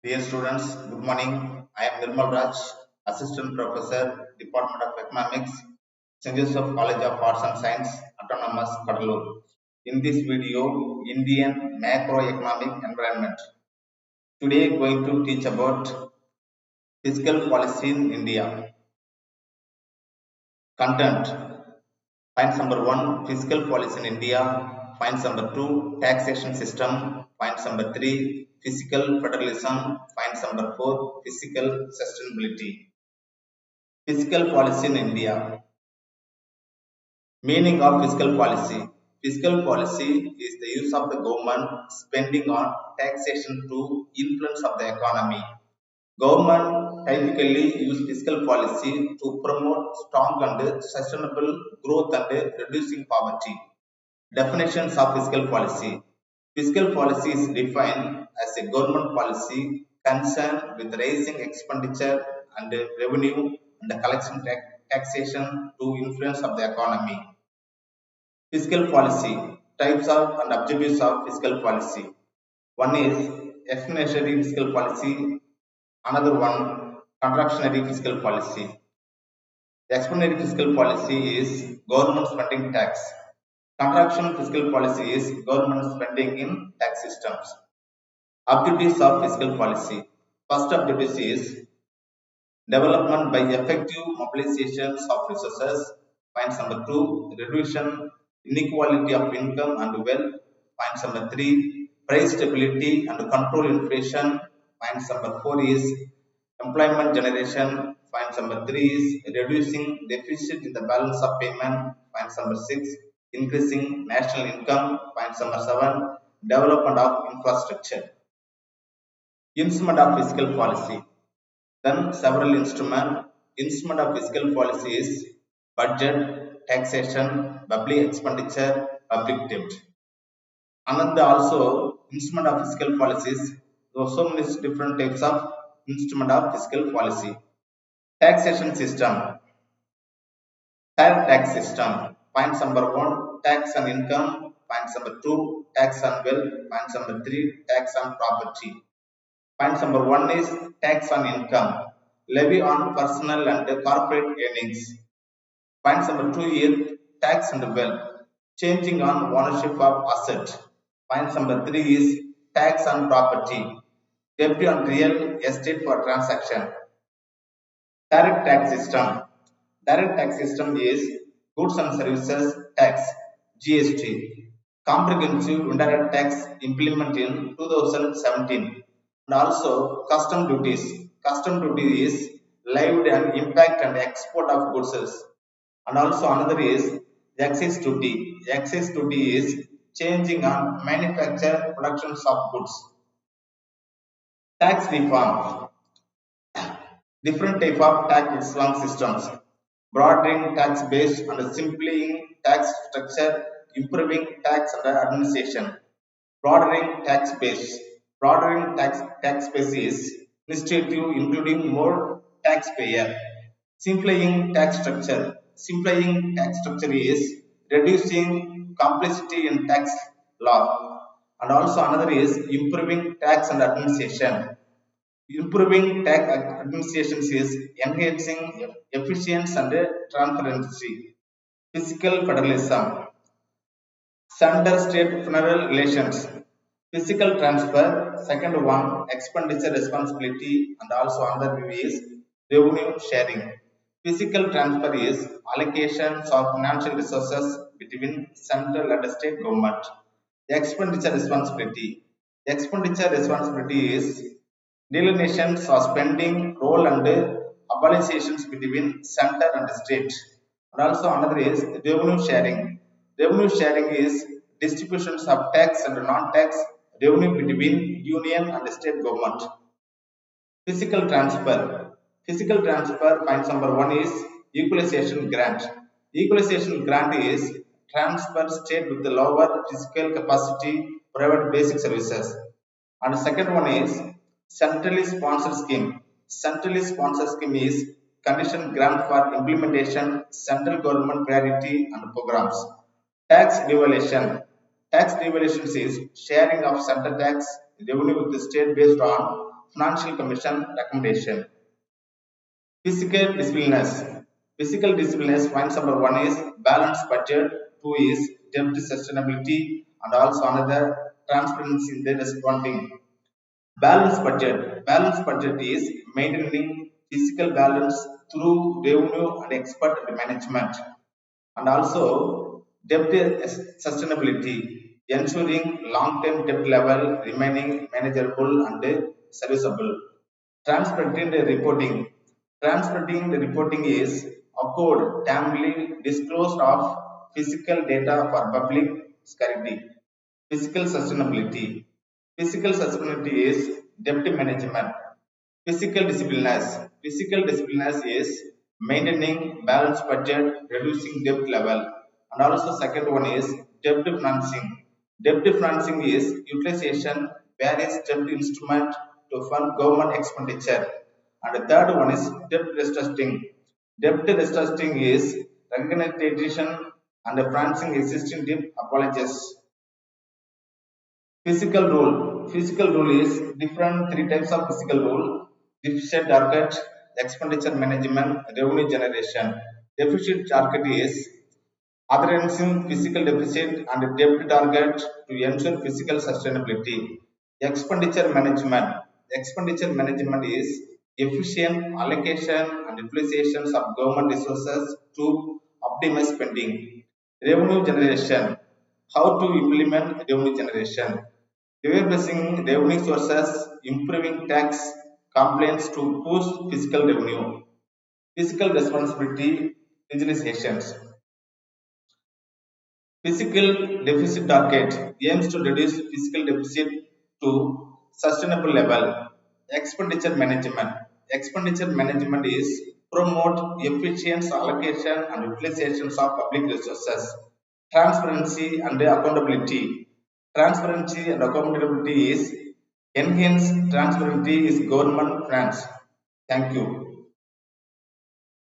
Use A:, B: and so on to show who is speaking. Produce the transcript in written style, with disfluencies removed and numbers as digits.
A: Dear students, good morning. I am Nirmal Raj, Assistant Professor, Department of Economics, St.Joseph College of Arts and Science, Autonomous, Cuddalore. In this video, Indian macroeconomic environment. Today, going to teach about fiscal policy in India. Content. Points number 1, fiscal policy in India. Points number 2, taxation system. Points number 3, fiscal federalism. Points number 4, fiscal sustainability. Fiscal policy in India. Meaning of fiscal policy. Fiscal policy is the use of the government spending on taxation to influence of the economy. Government typically use fiscal policy to promote strong and sustainable growth and reducing poverty. Definitions of fiscal policy. Fiscal policy is defined as a government policy concerned with raising expenditure and revenue and collection taxation to influence of the economy. Fiscal policy. Types of and objectives of fiscal policy. One is expansionary fiscal policy. Another one, contractionary fiscal policy. The expansionary fiscal policy is government spending tax. Contraction fiscal policy is government spending in tax systems. Objectives of fiscal policy. First objective is development by effective mobilization of resources. Point number 2, reduction inequality of income and wealth. Point number 3, price stability and control inflation. Point number 4 is employment generation. Point number 3 is reducing deficit in the balance of payment. Point number 6, increasing national income. Point number 7, development of infrastructure. Instrument of fiscal policy. Then several instrument of fiscal policy is budget, taxation, public expenditure, public debt. Another also instrument of fiscal policies. There are so many different types of instrument of fiscal policy. Taxation system. Fair tax system. Point number 1, tax on income. Point number 2, tax on wealth. Point number 3, tax on property. Point number 1 is tax on income. Levy on personal and corporate earnings. Point number 2 is tax on wealth. Changing on ownership of asset. Point number 3 is tax on property. Levy on real estate for transaction. Direct tax system. Direct tax system is goods and services tax, GST. Comprehensive indirect tax implemented in 2017. And also custom duties. Custom duty is levied and impact and export of goods. And also another is excise duty. Excise duty is changing on manufacture productions of goods. Tax reform. Different type of tax reform systems. Broadening tax base and simplifying tax structure, improving tax and administration. Broadening tax base. Broadening tax base is initiative including more taxpayer. Simplifying tax structure. Simplifying tax structure is reducing complexity in tax law. And also another is improving tax and administration. Improving tax administration is enhancing efficiency and transparency. Fiscal federalism. Center-state federal relations. Fiscal transfer. Second one, expenditure responsibility, and also another view is revenue sharing. Fiscal transfer is allocations of financial resources between central and state government. Expenditure responsibility. Expenditure responsibility is delineations of spending role and obligations between center and state. And also another is revenue sharing. Revenue sharing is distributions of tax and non-tax revenue between union and state government. Physical transfer. Physical transfer, point number 1 is equalization grant. Equalization grant is transfer state with the lower physical capacity provide basic services. And the second one is centrally sponsored scheme. Centrally sponsored scheme is condition grant for implementation central government priority and programs. Tax devaluation. Tax devaluation is sharing of central tax revenue with the state based on Financial Commission recommendation. Physical disciplines. Physical disciplines points number one is balanced budget, two is debt sustainability, and also another transparency in the responding. Balanced budget. Balanced budget is maintaining physical balance through revenue and expert management, and also debt sustainability, ensuring long-term debt level remaining manageable and serviceable. Transparent reporting. Transparent reporting is accord timely disclosed of physical data for public security. Physical sustainability. Physical sustainability is debt management. Physical disciplines. Physical disciplines is maintaining balanced budget, reducing debt level. And also second one is debt financing. Debt financing is utilization various debt instrument to fund government expenditure. And the third one is debt restructuring. Debt restructuring is recognition and financing existing debt apologies. Physical rule. Physical rule is different three types of physical rule. Deficit target, expenditure management, revenue generation. Deficit target is addressing physical deficit and debt target to ensure physical sustainability. Expenditure management. Expenditure management is efficient allocation and utilizations of government resources to optimize spending. Revenue generation. How to implement revenue generation. Diversifying revenue sources, improving tax compliance to boost fiscal revenue. Fiscal responsibility legislations. Fiscal deficit target aims to reduce fiscal deficit to sustainable level. Expenditure management. Expenditure management is promote efficient allocation and utilizations of public resources. Transparency and accountability. Transparency and accountability is enhance transparency is government finance. Thank you.